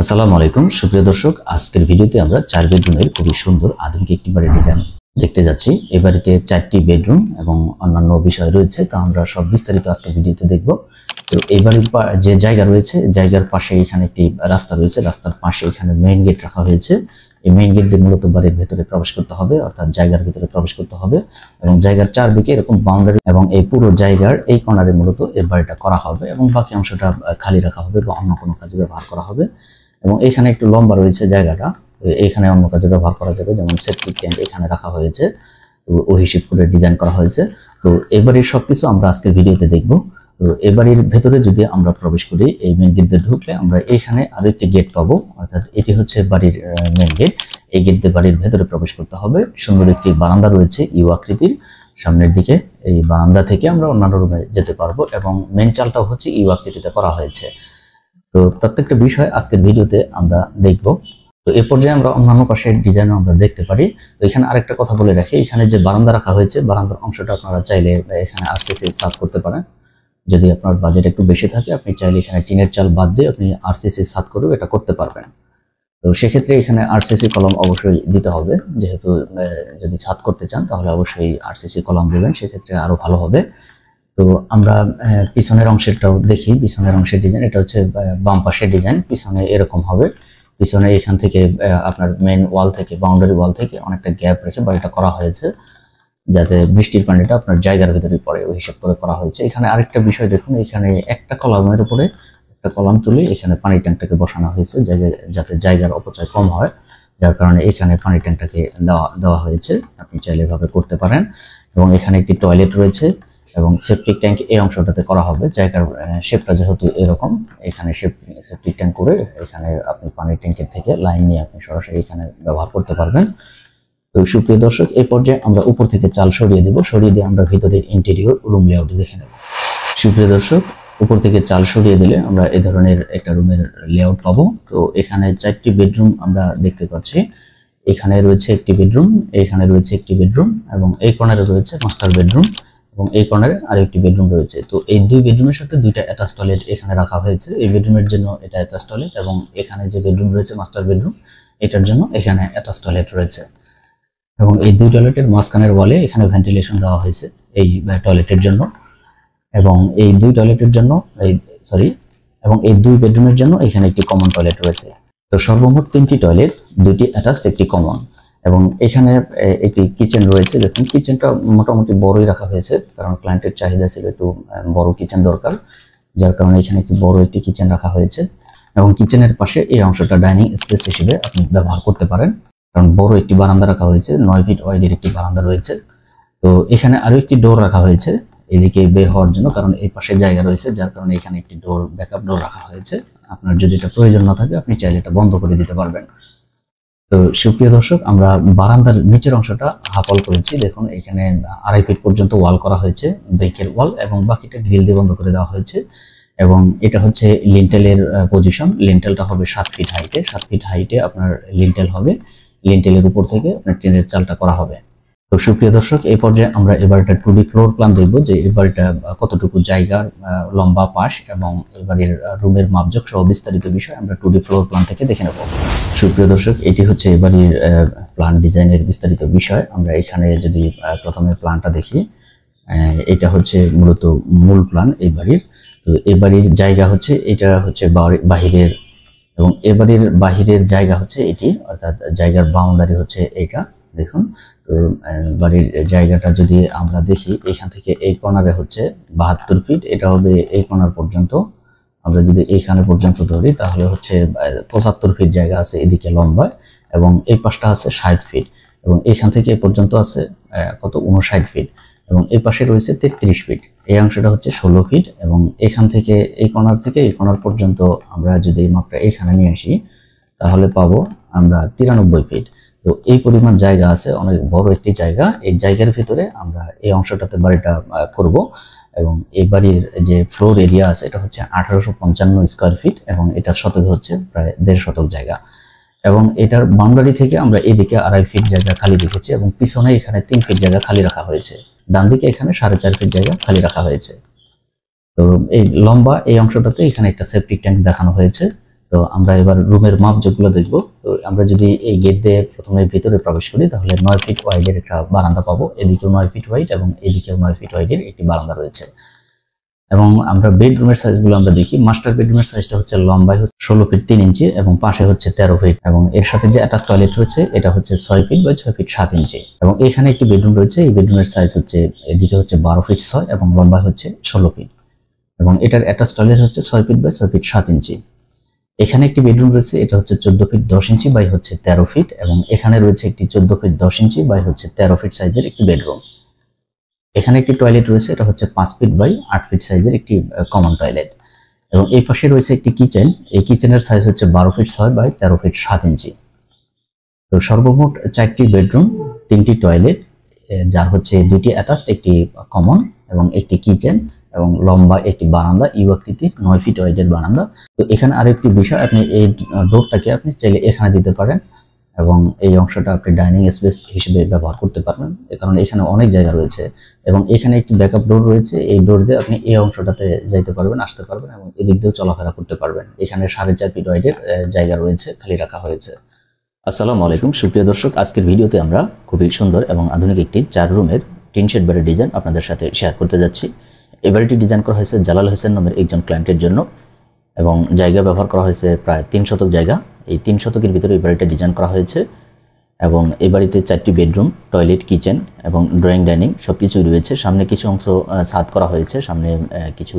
আসসালামু আলাইকুম সুপ্রিয় দর্শক, আজকের ভিডিওতে আমরা 4 বেডরুমের খুবই সুন্দর আধুনিক একটি বাড়ির ডিজাইন দেখতে যাচ্ছি। এই বাড়িতে 4টি বেডরুম এবং অন্যান্য বিষয় রয়েছে, তা আমরা সব বিস্তারিত আজকের ভিডিওতে দেখব। তো এই বাড়ির যে জায়গা রয়েছে, জায়গার পাশে এখানে একটি রাস্তা রয়েছে, রাস্তার পাশে এখানে মেইন গেট রাখা হয়েছে। এই মেইন গেট দিয়ে মূলত বাড়ির ভেতরে প্রবেশ করতে হবে, অর্থাৎ জায়গার ভিতরে প্রবেশ করতে হবে এবং জায়গার চারদিকে এরকম বাউন্ডারি এবং এই পুরো জায়গার এই কর্নারে মূলত এই বাড়িটা করা হবে এবং বাকি অংশটা খালি রাখা হবে বা অন্য কোনো কাজে ব্যবহার করা হবে। এবং এখানে একটু লম্বা রয়েছে জায়গাটা, এখানে অন্য কাজে ব্যবহার করা যাবে, যেমন সেপটিক ট্যাঙ্ক এখানে রাখা হয়েছে, ওই হিসেব করে ডিজাইন করা হয়েছে। তো এবারের সবকিছু আমরা আজকের ভিডিওতে দেখব। তো এবারের ভেতরে যদি আমরা প্রবেশ করি, এই মেন গেট দিয়ে ঢুকলে আমরা এখানে আরো একটি গেট পাবো, অর্থাৎ এটি হচ্ছে বাড়ির মেন গেট। এই গেট দিয়ে বাড়ির ভেতরে প্রবেশ করতে হবে। সুন্দর একটি বারান্দা রয়েছে ইউ আকৃতির সামনের দিকে, এই বারান্দা থেকে আমরা অন্যান্য রুমে যেতে পারবো এবং মেন চালটাও হচ্ছে ইউ আকৃতিতে করা হয়েছে। তো প্রত্যেকটা বিষয় আজকের ভিডিওতে আমরা দেখব। তো এ পর্যায়ে আমরা অন্যান্য পাশের ডিজাইনও আমরা দেখতে পারি। তো এখানে আরেকটা কথা বলে রাখি, এখানে যে বারান্দা রাখা হয়েছে, বারান্দার অংশটা আপনারা চাইলে এখানে আরসিসি ছাদ করতে পারেন। যদি আপনার বাজেট একটু বেশি থাকে, আপনি চাইলে এখানে টিনের চাল বাদ দিয়ে আপনি আরসিসি ছাদ করেও এটা করতে পারবেন। তো সেক্ষেত্রে এখানে আরসিসি কলম অবশ্যই দিতে হবে, যেহেতু যদি ছাদ করতে চান তাহলে অবশ্যই আরসিসি কলম দেবেন, সেক্ষেত্রে আরো ভালো হবে। তো আমরা পিছনের অংশটাও দেখি। পিছনের অংশের ডিজাইন এটা হচ্ছে বাম পাশের ডিজাইন, পিছনে এরকম হবে। পিছনে এখান থেকে আপনার মেইন ওয়াল থেকে, বাউন্ডারি ওয়াল থেকে অনেকটা গ্যাপ রেখে বাড়িটা করা হয়েছে, যাতে বৃষ্টির পানিটা আপনার জায়গার ভিতরে পড়ে, ওই হিসাব করে করা হয়েছে। এখানে আরেকটা বিষয় দেখুন, এখানে একটা কলামের উপরে একটা কলাম তুলে এখানে পানি ট্যাঙ্কটাকে বসানো হয়েছে, যাতে জায়গার অপচয় কম হয়, যার কারণে এখানে পানি ট্যাঙ্কটাকে দেওয়া হয়েছে। আপনি চাইলে এভাবে করতে পারেন। এবং এখানে একটি টয়লেট রয়েছে এবং সেপটিক ট্যাঙ্ক এই অংশটাতে করা হবে। জায়গার শেপটা যেহেতু এরকম, এখানে সেপটিক ট্যাঙ্ক করে এখানে আপনি পানির ট্যাঙ্কের থেকে লাইন নিয়ে আপনি সরাসরি এখানে ব্যবহার করতে পারবেন। তো সুপ্রিয় দর্শক, এই পর্যায়ে আমরা উপর থেকে চাল সরিয়ে দেব, সরিয়ে দিয়ে আমরা ভিতরের ইন্টেরিয়র রুম লেআউট দেখে নেব। সুপ্রিয় দর্শক, উপর থেকে চাল সরিয়ে দিলে আমরা এই ধরনের একটা রুমের লেআউট পাবো। তো এখানে 4টি বেডরুম আমরা দেখতে পাচ্ছি। এখানে রয়েছে একটি বেডরুম, এখানে রয়েছে একটি বেডরুম এবং এই কর্নারে রয়েছে মাস্টার বেডরুম এবং এই কর্নারে আরেকটি বেডরুম রয়েছে। তো এই দুই বেডরুমের সাথে দুইটা অ্যাটাচ টয়লেট এখানে রাখা হয়েছে। এই বেডরুমের জন্য এটা অ্যাটাচ টয়লেট এবং এখানে যে বেডরুম রয়েছে মাস্টার বেডরুম, এটার জন্য এখানে অ্যাটাচ টয়লেট রয়েছে। এবং এই দুই টয়লেটের মাঝখানের ওয়ালে এখানে ভেন্টিলেশন দেওয়া হয়েছে এই টয়লেটের জন্য। এবং এই দুই টয়লেটের জন্য এবং এই দুই বেডরুমের জন্য এখানে একটি কমন টয়লেট রয়েছে। তো সর্বমোট 3টি টয়লেট, 2টি অ্যাটাচড, একটি কমন। এবং এখানে একটি কিচেন রয়েছে। দেখুন কিচেনটা মোটামুটি বড়ই রাখা হয়েছে, কারণ ক্লায়েন্টের চাহিদা ছিল একটু বড় কিচেন দরকার, যার কারণে এখানে একটি বড় একটি কিচেন রাখা হয়েছে। এবং কিচেনের পাশে এই অংশটা ডাইনিং স্পেস হিসেবে আপনি ব্যবহার করতে পারেন, কারণ বড় একটি বারান্দা রাখা হয়েছে, 9 ফিট ওয়াইডের একটি বারান্দা রয়েছে। তো এখানে আরো একটি ডোর রাখা হয়েছে এদিকে বের হওয়ার জন্য, কারণ এই পাশে জায়গা রয়েছে, যার কারণে এখানে একটি ডোর, ব্যাকআপ ডোর রাখা হয়েছে। আপনার যদি এটা প্রয়োজন না থাকে আপনি চাইলে এটা বন্ধ করে দিতে পারবেন। তো সুপ্রিয় দর্শক, আমরা বারান্দার নিচের অংশটা হাফল করেছি। দেখুন এখানে 2.5 ফিট পর্যন্ত ওয়াল করা হয়েছে, ব্রিকের ওয়াল, এবং বাকিটা গ্রিল দিয়ে বন্ধ করে দেওয়া হয়েছে। এবং এটা হচ্ছে লিন্টেলের পজিশন। লিন্টেলটা হবে 7 ফিট হাইটে, 7 ফিট হাইটে আপনার লিন্টেল হবে। লিন্টেলের উপর থেকে আপনার টিনের চালটা করা হবে। তো সুপ্রিয় দর্শক, এই পর্যায়ে আমরা এবারটা 2D ফ্লোর প্ল্যান দেখব, যে এবারটা কতটুকু জায়গার লম্বা পাশ এবং এবারের রুমের মাপজোক সহ বিস্তারিত বিষয় আমরা 2D ফ্লোর প্ল্যান থেকে দেখে নেব। সুপ্রিয় দর্শক, এটি হচ্ছে এবারের প্ল্যান ডিজাইনের বিস্তারিত বিষয়। আমরা এখানে যদি প্রথমে প্ল্যানটা দেখি, এটা হচ্ছে মূলত মূল প্ল্যান এই বাড়ির। তো এই বাড়ির জায়গা হচ্ছে, এটা হচ্ছে বাহিরের, এবং এবারের বাহিরের জায়গা হচ্ছে এটি, অর্থাৎ জায়গার বাউন্ডারি হচ্ছে এইটা। দেখুন, তো বাড়ির জায়গাটা যদি আমরা দেখি, এখান থেকে এই কর্নারে হচ্ছে 72 ফিট, এটা হবে এই কর্নার পর্যন্ত। আমরা যদি এইখানে পর্যন্ত ধরি তাহলে হচ্ছে 75 ফিট জায়গা আছে এদিকে লম্বা, এবং এই পাশটা আছে 60 ফিট, এবং এখান থেকে এই পর্যন্ত আছে 59 ফিট, এবং এই পাশে রয়েছে 33 ফিট। এই অংশটা হচ্ছে 16 ফিট, এবং এখান থেকে এই কর্নার থেকে এই কর্নার পর্যন্ত আমরা যদি এই মাপটা এখানে নিয়ে আসি তাহলে পাবো আমরা 93 ফিট। তো এই পরিমাণ জায়গা আছে, অনেক বড় একটি জায়গা। এই জায়গার ভিতরে আমরা এই অংশটাতে বাড়িটা করব। এবং এই বাড়ির যে ফ্লোর এরিয়া আছে এটা হচ্ছে 1855 স্কয়ার ফিট, এবং এটা শতক হচ্ছে প্রায় 1.5 শতক জায়গা। এবং এটার বাউন্ডারি থেকে আমরা এদিকে 2.5 ফিট জায়গা খালি রেখেছি, এবং পিছনে এখানে 3 ফিট জায়গা খালি রাখা হয়েছে। ডান দিকে এখানে 4.5 ফিট জায়গা খালি রাখা হয়েছে। তো এই লম্বা এই অংশটাতে এখানে একটা সেপটিক ট্যাঙ্ক দেখানো হয়েছে, তো আমরা এবার রুমের মাপ যেগুলো দেখব। তো আমরা যদি এই গেট দিয়ে প্রথমে ভিতরে প্রবেশ করি তাহলে 9 ফিট ওয়াইডের একটা বারান্দা পাবো, এদিকেও 9 ফিট ওয়াইড এবং এদিকেও 9 ফিট ওয়াইডের একটি বারান্দা রয়েছে। এবং আমরা বেডরুমের সাইজগুলো আমরা দেখি। মাস্টার বেডরুমের সাইজটা হচ্ছে লম্বায় 16 ফিট 3 ইঞ্চি এবং পাশে হচ্ছে 13 ফিট, এবং এর সাথে যে অ্যাটাচ টয়লেট রয়েছে এটা হচ্ছে 6 ফিট বাই 6 ফিট 7 ইঞ্চি। এবং এখানে একটি বেডরুম রয়েছে, এই বেডরুমের সাইজ হচ্ছে এদিকে হচ্ছে 12 ফিট 6 এবং লম্বায় হচ্ছে 16 ফিট, এবং এটার অ্যাটাচ টয়লেট হচ্ছে 6 ফিট বাই 6 ফিট 7 ইঞ্চি। এখানে একটি বেডরুম রয়েছে, এটা হচ্ছে 14 ফিট 10 ইঞ্চি বাই হচ্ছে 13 ফিট, এবং এখানে রয়েছে একটি 14 ফিট 10 ইঞ্চি বাই হচ্ছে 13 ফিট সাইজের একটি বেডরুম। এখানে একটি টয়লেট রয়েছে, এটা হচ্ছে 5 ফিট বাই 8 ফিট সাইজের একটি কমন টয়লেট, এবং এই পাশে রয়েছে একটি কিচেন। এই কিচেনের সাইজ হচ্ছে 12 ফিট 6 বাই 13 ফিট 7 ইঞ্চি। তো সর্বমোট 4টি বেডরুম, 3টি টয়লেট, যার হচ্ছে 2টি অ্যাটাচড, একটি কমন এবং একটি কিচেন, এবং লম্বা একটি বারান্দা, ইউ আকৃতির 9 ফিট ওয়াইডের বারান্দা। তো এখানে আরেকটি বিষয়, আপনি এই ডোরটাকে আপনি চাইলে এখানে দিতে পারেন এবং এই অংশটা আপনি ডাইনিং স্পেস হিসেবে ব্যবহার করতে পারবেন, কারণ এখানে অনেক জায়গা রয়েছে। এবং এখানে একটি ব্যাকআপ ডোর রয়েছে, এই ডোর দিয়ে আপনি এই অংশটাতে যাইতে পারবেন, আসতে পারবেন এবং এদিক দিয়েও চলাফেরা করতে পারবেন। এখানে 4.5 ফিট ওয়াইডের জায়গা রয়েছে, খালি রাখা হয়েছে। আসসালামু আলাইকুম সুপ্রিয় দর্শক, আজকের ভিডিওতে আমরা খুবই সুন্দর এবং আধুনিক একটি 4 রুমের টিন শেড বাড়ির ডিজাইন আপনাদের সাথে শেয়ার করতে যাচ্ছি। এই বাড়িটি ডিজাইন করা হয়েছে জালাল হোসেন নামের একজন ক্লায়েন্টের জন্য, এবং জায়গা ব্যবহার করা হয়েছে প্রায় 3 শতক জায়গা। এই 3 শতকের ভিতরে এই বাড়িটা ডিজাইন করা হয়েছে, এবং এই বাড়িতে 4টি বেডরুম, টয়লেট, কিচেন এবং ড্রয়িং ডাইনিং সবকিছুই রয়েছে। সামনে কিছু অংশ ছাদ করা হয়েছে, সামনে কিছু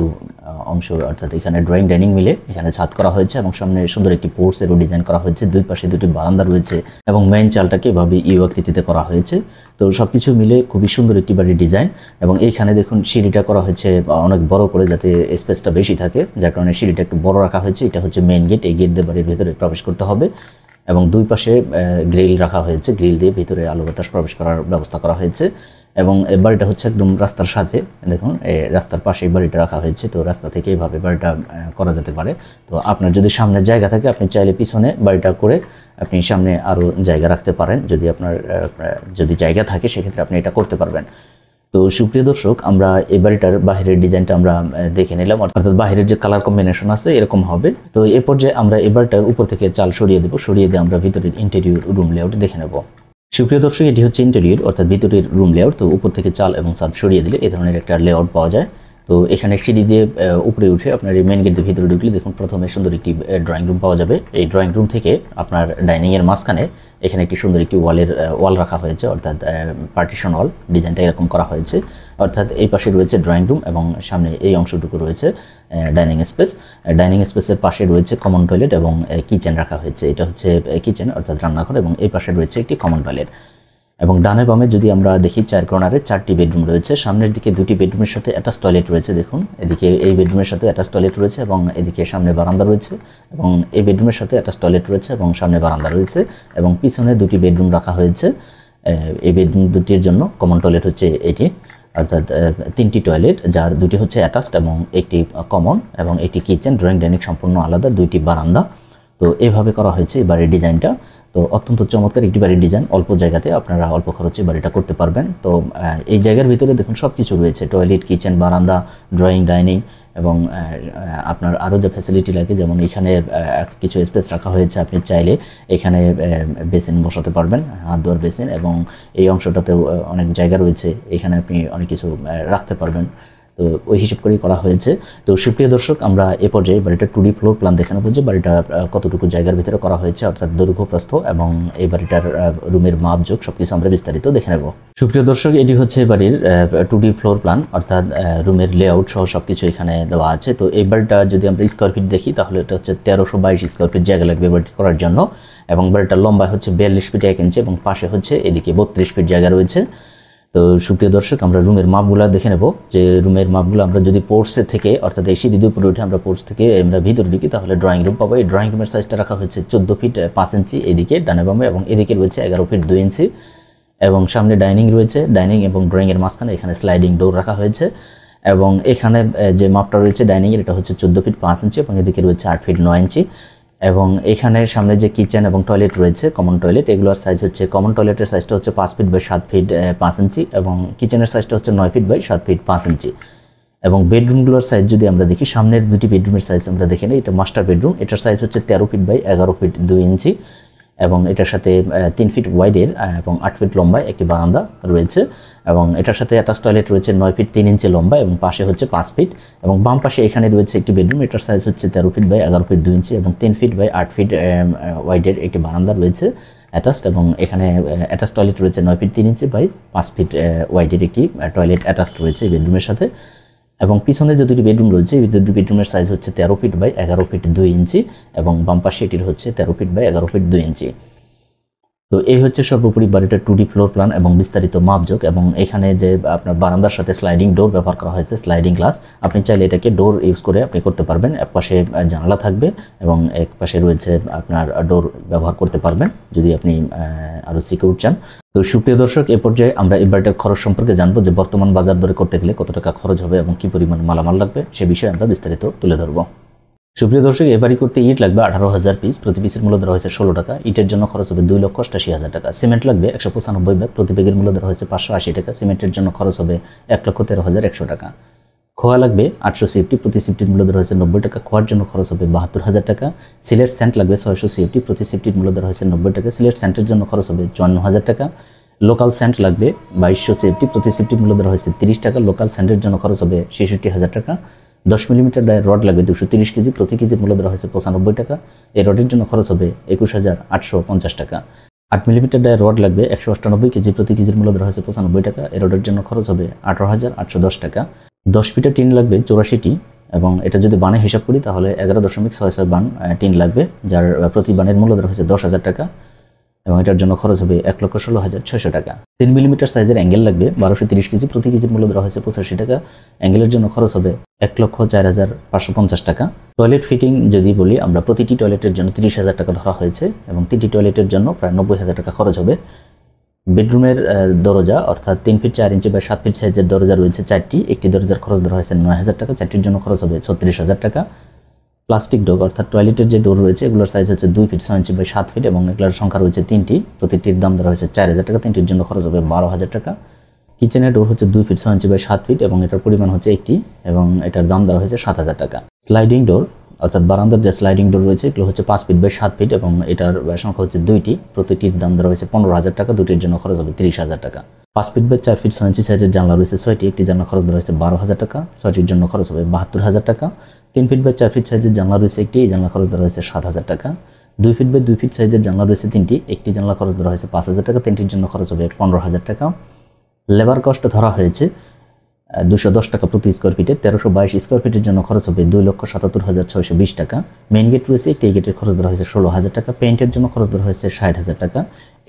অংশ অর্থাৎ এখানে ড্রয়িং ডাইনিং মিলে এখানে ছাদ করা হয়েছে, এবং সামনে সুন্দর একটি পোর্টসেরও ডিজাইন করা হয়েছে। দুই পাশে 2টি বারান্দা রয়েছে এবং মেইন চালটাকে এভাবে ইউ আকৃতিতে করা হয়েছে। তো সবকিছু মিলে খুবই সুন্দর একটি বাড়ির ডিজাইন। এবং এইখানে দেখুন সিঁড়িটা করা হয়েছে অনেক বড় করে, যাতে স্পেসটা বেশি থাকে, যার কারণে সিঁড়িটা একটু বড় রাখা হয়েছে। এটা হচ্ছে মেইন গেট, এই গেট দিয়ে বাড়ির ভিতরে প্রবেশ করতে হবে, এবং দুই পাশে গ্রিল রাখা হয়েছে, গ্রিল দিয়ে ভিতরে আলো বাতাস প্রবেশ করার ব্যবস্থা করা হয়েছে। এবং এই বাড়িটা হচ্ছে একদম রাস্তার সাথে, দেখুন রাস্তার পাশে এই বাড়িটা রাখা হয়েছে। তো রাস্তা থেকে এইভাবে বাড়িটা করা যেতে পারে। তো আপনার যদি সামনে জায়গা থাকে, আপনি চাইলে পিছনে বাড়িটা করে আপনি সামনে আরও জায়গা রাখতে পারেন। যদি আপনার জায়গা থাকে সেক্ষেত্রে আপনি এটা করতে পারবেন। তো সুপ্রিয় দর্শক, আমরা এই বাড়িটার বাহিরের ডিজাইনটা আমরা দেখে নিলাম, অর্থাৎ বাহিরের যে কালার কম্বিনেশন আছে এরকম হবে। তো এই পর্যায়ে আমরা এই বাড়িটার উপর থেকে চাল সরিয়ে দেবো, সরিয়ে দিয়ে আমরা ভিতরের ইন্টেরিয়র রুম লেআউট দেখে নেব। সুপ্রিয় দর্শক, এটি হচ্ছে ইন্টেরিয়র অর্থাৎ ভিতরের রুম লেআউট। তো উপর থেকে চাল এবং ছাদ সরিয়ে দিলে এই ধরনের একটা লেআউট পাওয়া যায়। তো এখানে সিঁড়ি দিয়ে উপরে উঠে আপনার এই মেন গেট দিয়ে ভিতরে ঢুকলে দেখুন প্রথমে সুন্দর একটি ড্রয়িং রুম পাওয়া যাবে। এই ড্রয়িং রুম থেকে আপনার ডাইনিংয়ের মাঝখানে এখানে একটি সুন্দর একটি ওয়াল রাখা হয়েছে, অর্থাৎ পার্টিশন ওয়াল ডিজাইনটা এরকম করা হয়েছে। অর্থাৎ এই পাশে রয়েছে ড্রয়িং রুম এবং সামনে এই অংশটুকু রয়েছে ডাইনিং স্পেস। ডাইনিং স্পেসের পাশে রয়েছে কমন টয়লেট এবং কিচেন রাখা হয়েছে। এটা হচ্ছে কিচেন অর্থাৎ রান্নাঘর, এবং এই পাশে রয়েছে একটি কমন টয়লেট। এবং ডানে বামে যদি আমরা দেখি 4 কর্নারে 4টি বেডরুম রয়েছে। সামনের দিকে 2টি বেডরুমের সাথে অ্যাটাচ টয়লেট রয়েছে, দেখুন এদিকে এই বেডরুমের সাথে অ্যাটাচ টয়লেট রয়েছে, এবং এদিকে সামনে বারান্দা রয়েছে, এবং এই বেডরুমের সাথে অ্যাটাচ টয়লেট রয়েছে এবং সামনে বারান্দা রয়েছে, এবং পিছনে 2টি বেডরুম রাখা হয়েছে। এই বেডরুম দুটির জন্য কমন টয়লেট হচ্ছে এটি, অর্থাৎ 3টি টয়লেট, যার 2টি হচ্ছে অ্যাটাচড এবং একটি কমন, এবং একটি কিচেন, ড্রয়িং ডাইনিং সম্পূর্ণ আলাদা, 2টি বারান্দা। তো এইভাবে করা হয়েছে এই বাড়ির ডিজাইনটা। তো অত্যন্ত চমৎকার একটি বাড়ির ডিজাইন, অল্প জায়গাতে আপনারা অল্প খরচে বাড়িটা করতে পারবেন। তো এই জায়গার ভিতরে দেখুন সব কিছু রয়েছে, টয়লেট, কিচেন, বারান্দা, ড্রয়িং ডাইনিং, এবং আপনার আরও যে ফ্যাসিলিটি লাগে, যেমন এখানে কিছু স্পেস রাখা হয়েছে, আপনি চাইলে এখানে বেসিন বসাতে পারবেন, হাত ধোয়ার বেসিন, এবং এই অংশটাতেও অনেক জায়গা রয়েছে, এখানে আপনি অনেক কিছু রাখতে পারবেন। তো ওই হিসাব করেই করা হয়েছে। তো সুপ্রিয় দর্শক, আমরা এ পর্যায়ে বাড়িটা 2D ফ্লোর প্ল্যান দেখে নেব যে বাড়িটা কতটুকু জায়গার ভিতরে করা হয়েছে, অর্থাৎ দৈর্ঘ্য, প্রস্থ এবং এই বাড়িটার রুমের মাপ যোগ সবকিছু আমরা বিস্তারিত দেখে নেব। সুপ্রিয় দর্শক, এটি হচ্ছে বাড়ির 2D ফ্লোর প্ল্যান, অর্থাৎ রুমের লেআউট সহ সবকিছু এখানে দেওয়া আছে। তো এই বাড়িটা যদি আমরা স্কোয়ার ফিট দেখি তাহলে এটা হচ্ছে 1322 স্কোয়ার ফিট জায়গা লাগবে বাড়িটি করার জন্য, এবং বাড়িটার লম্বা হচ্ছে 42 ফিট 1 ইঞ্চি, এবং পাশে হচ্ছে এদিকে 32 ফিট জায়গা রয়েছে। তো সুপ্রিয় দর্শক, আমরা রুমের মাপগুলো দেখে নেব যে রুমের মাপগুলো আমরা যদি পোর্টসে থেকে, অর্থাৎ এই সিঁড়ি দিয়ে উপরে উঠে আমরা পোর্টস থেকে আমরা ভিতরে ঢুকি তাহলে ড্রয়িং রুম পাবো। এই ড্রয়িং রুমের সাইজটা রাখা হয়েছে 14 ফিট 5 ইঞ্চি এদিকে ডানে বামে, এবং এদিকে রয়েছে 11 ফিট 2 ইঞ্চি, এবং সামনে ডাইনিং রয়েছে, ডাইনিং এবং ড্রয়িংয়ের মাঝখানে এখানে স্লাইডিং ডোর রাখা হয়েছে। এবং এখানে যে মাপটা রয়েছে ডাইনিংয়ের, এটা হচ্ছে 14 ফিট 5 ইঞ্চি, এবং এদিকে রয়েছে 8 ফিট 9 ইঞ্চি। এবং এখানে সামনে যে কিচেন এবং টয়লেট রয়েছে, কমন টয়লেট, এগুলোর সাইজ হচ্ছে, কমন টয়লেটের সাইজটা হচ্ছে 5 ফিট বাই 7 ফিট 5 ইঞ্চি, এবং কিচেনের সাইজটা হচ্ছে 9 ফিট বাই 7 ফিট 5 ইঞ্চি। এবং বেডরুমগুলোর সাইজ যদি আমরা দেখি, সামনের দুটি বেডরুমের সাইজ আমরা দেখি না, এটা মাস্টার বেডরুম, এটার সাইজ হচ্ছে 13 ফিট বাই 11 ফিট 2 ইঞ্চি এবং এটার সাথে 3 ফিট ওয়াইডের এবং 8 ফিট লম্বায় একটি বারান্দা রয়েছে এবং এটার সাথে অ্যাটাচ টয়লেট রয়েছে 9 ফিট 3 ইঞ্চি লম্বা এবং পাশে হচ্ছে 5 ফিট এবং বাম পাশে এখানে রয়েছে একটি বেডরুম, এটার সাইজ হচ্ছে 13 ফিট বাই 11 ফিট 2 ইঞ্চি এবং 3 ফিট বাই 8 ফিট ওয়াইডের একটি বারান্দা রয়েছে অ্যাটাচড এবং এখানে অ্যাটাচ টয়লেট রয়েছে 9 ফিট 3 ইঞ্চি বাই 5 ফিট ওয়াইডের একটি টয়লেট অ্যাটাচড রয়েছে এই বেডরুমের সাথে এবং পিছনে যে দুটি বেডরুম রয়েছে এই দুটি বেডরুমের সাইজ হচ্ছে 13 ফিট বাই 11 ফিট 2 ইঞ্চি এবং বাম পাশে এটির হচ্ছে 13 ফিট বাই 11 ফিট 2 ইঞ্চি। তো এই হচ্ছে সর্বোপরি বাড়িটার 2D ফ্লোর প্ল্যান এবং বিস্তারিত মাপজোক এবং এখানে যে আপনার বারান্দার সাথে স্লাইডিং ডোর ব্যবহার করা হয়েছে, স্লাইডিং গ্লাস, আপনি চাইলে এটাকে ডোর ইউজ করে আপনি করতে পারবেন। এক পাশে জানালা থাকবে এবং এক পাশে রয়েছে আপনার ডোর ব্যবহার করতে পারবেন যদি আপনি আরও সিকিউর চান। তো সুপ্রিয় দর্শক, এ পর্যায়ে আমরা এই বাড়িটার খরচ সম্পর্কে জানবো যে বর্তমান বাজার দরে করতে গেলে কত টাকা খরচ হবে এবং কী পরিমাণ মালামাল লাগবে সে বিষয়ে আমরা বিস্তারিত তুলে ধরবো। সুপ্রিয় দর্শক, এ বাড়ি করতে ইট লাগবে 18,000 পিস, প্রতি পিসের মূল্য ধরা হয়েছে 16 টাকা। ইটের জন্য খরচ হবে 2,88,000 টাকা। সিমেন্ট লাগবে 195 ব্যাগ, প্রতি ব্যাগের মূল্য ধরা হয়েছে 580 টাকা। সিমেন্টের জন্য খরচ হবে 1,13,100 টাকা। খোয়া লাগবে 800 সিএফটি, প্রতি সিএফটির মূল্য ধরা হয়েছে 90 টাকা। খোয়ার জন্য খরচ হবে 72,000 টাকা। সিলেট স্যান্ড লাগবে 600 সিএফটি, প্রতি সিএফটির মূল্য ধরা হয়েছে 90 টাকা। সিলেট স্যান্ডের জন্য খরচ হবে 54,000 টাকা। লোকাল স্যান্ড লাগবে 2200 সিএফটি, প্রতি সিএফটির মূল্য ধরা হয়েছে 30 টাকা। লোকাল স্যান্ডের জন্য খরচ হবে 66,000 টাকা। 10 মিলিমিটার ডায়ের রড লাগবে 230 কেজি, প্রতি কেজির মূল্য ধরা হয়েছে 95 টাকা। এই রডের জন্য খরচ হবে 21,850 টাকা। 8 মিলিমিটার ডায়ের রড লাগবে 198 কেজি, প্রতি কেজির মূল্য ধরা হয়েছে 95 টাকা। এই রডের জন্য খরচ হবে 18,810 টাকা। 10 ফিটের টিন লাগবে 84টি এবং এটা যদি বানে হিসাব করি তাহলে 11.66 বান টিন লাগবে, যার প্রতি বানের মূল্য ধরা হয়েছে 10,000 টাকা এবং এটার জন্য খরচ হবে 1,16,600 টাকা। 3 মিলিমিটার সাইজের অ্যাঙ্গেল লাগবে 1230 কেজি, প্রতি কেজির মূল্য ধরা হয়েছে 85 টাকা। অ্যাঙ্গেলের জন্য খরচ হবে 1,04,550 টাকা। টয়লেট ফিটিং যদি বলি আমরা, প্রতিটি টয়লেটের জন্য 30,000 টাকা ধরা হয়েছে এবং 3টি টয়লেটের জন্য প্রায় 90,000 টাকা খরচ হবে। বেডরুমের দরজা অর্থাৎ 3 ফিট 4 ইঞ্চি বা 7 ফিট সাইজের দরজা রয়েছে 4টি, একটি দরজার খরচ ধরা হয়েছে 9,000 টাকা। 4টির জন্য খরচ হবে 36,000 টাকা। প্লাস্টিক ডোর অর্থাৎ টয়লেটের যে ডোর রয়েছে এগুলোর সাইজ হচ্ছে 2 ফিট 6 ইঞ্চি বাই 7 ফিট এবং এগুলোর সংখ্যা রয়েছে 3টি, প্রতিটির দাম ধরা হয়েছে 4,000 টাকা। 3টির জন্য খরচ হবে 12,000 টাকা। কিচেনের ডোর হচ্ছে 2 ফিট 6 ইঞ্চি বাই 7 ফিট এবং এটার পরিমাণ হচ্ছে 1টি এবং এটার দাম ধরা হয়েছে 7,000 টাকা। স্লাইডিং ডোর অর্থাৎ বারান্দার যে স্লাইডিং ডোর রয়েছে এগুলো হচ্ছে 5 ফিট বাই 7 ফিট এবং এটার সংখ্যা হচ্ছে 2টি, প্রতিটির দাম ধরা হয়েছে 15,000 টাকা। দুটির জন্য খরচ হবে 30,000 টাকা। 5 ফিট বাই 4 ফিট 6 ইঞ্চি সাইজের জানলা রয়েছে 6টি, একটি জানলা খরচ ধরা হয়েছে 12,000 টাকা। 6টির জন্য খরচ হবে 72,000 টাকা। 3 ফিট বাই 4 ফিট সাইজের জানলা রয়েছে একটি, এই জানলা খরচ ধরা হয়েছে 7,000 টাকা। 2 ফিট বাই 2 ফিট সাইজের জানলা রয়েছে 3টি, একটি জানলা খরচ ধরা হয়েছে 5,000 টাকা। 3টির জন্য খরচ হবে 15,000 টাকা। লেবার কস্ট ধরা হয়েছে 210 টাকা প্রতি স্কোয়ার ফিটে। 1322 স্কোয়ার ফিটের জন্য খরচ হবে 2,77,620 টাকা। মেইন গেট রয়েছে একটি, এই গেটের খরচ ধরা হয়েছে 16,000 টাকা। পেইন্টের জন্য খরচ ধরা হয়েছে 60,000 টাকা।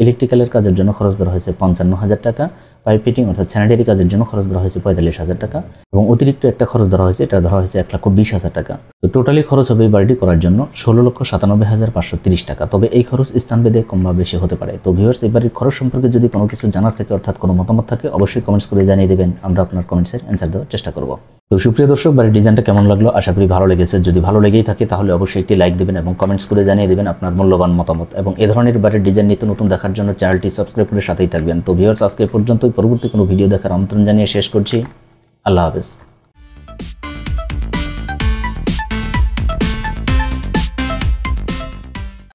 ইলেকট্রিক্যালের কাজের জন্য খরচ ধরা হয়েছে 55,000 টাকা। পাইপ ফিটিং অর্থাৎ স্যানিটারি কাজের জন্য খরচ ধরা হয়েছে 45,000 টাকা এবং অতিরিক্ত একটা খরচ ধরা হয়েছে, এটা ধরা হয়েছে 1,20,000 টাকা। তো টোটালি খরচ হবে এই বাড়িটি করার জন্য 16,97,530 টাকা। তবে এই খরচ স্থানভেদে কম বা বেশি হতে পারে। তো ভিউয়ার্স, এই বাড়ির খরচ সম্পর্কে যদি কোনো কিছু জানার থাকে অর্থাৎ কোনো মতামত থাকে অবশ্যই কমেন্টস করে জানিয়ে দেবেন, আমরা আপনার কমেন্টসের অ্যান্সার দেওয়ার চেষ্টা করব। তো সুপ্রিয় দর্শক, বাড়ির ডিজাইনটা কেমন লাগলো আশা করি ভালো লেগেছে। যদি ভালো লেগেই থাকে তাহলে অবশ্যই একটি লাইক দেবেন এবং কমেন্টস করে জানিয়ে দেবেন আপনার মূল্যবান মতামত এবং এ ধরনের বাড়ির ডিজাইন নিত্য নতুন দেখার জন্য চ্যানেলটি সাবস্ক্রাইব করে সাথেই থাকবেন। তো ভিউয়ার্স, আজকে পর্যন্ত পরবর্তী কোনো ভিডিও দেখার আমন্ত্রণ জানিয়ে শেষ করছি। আল্লাহ হাফেজ।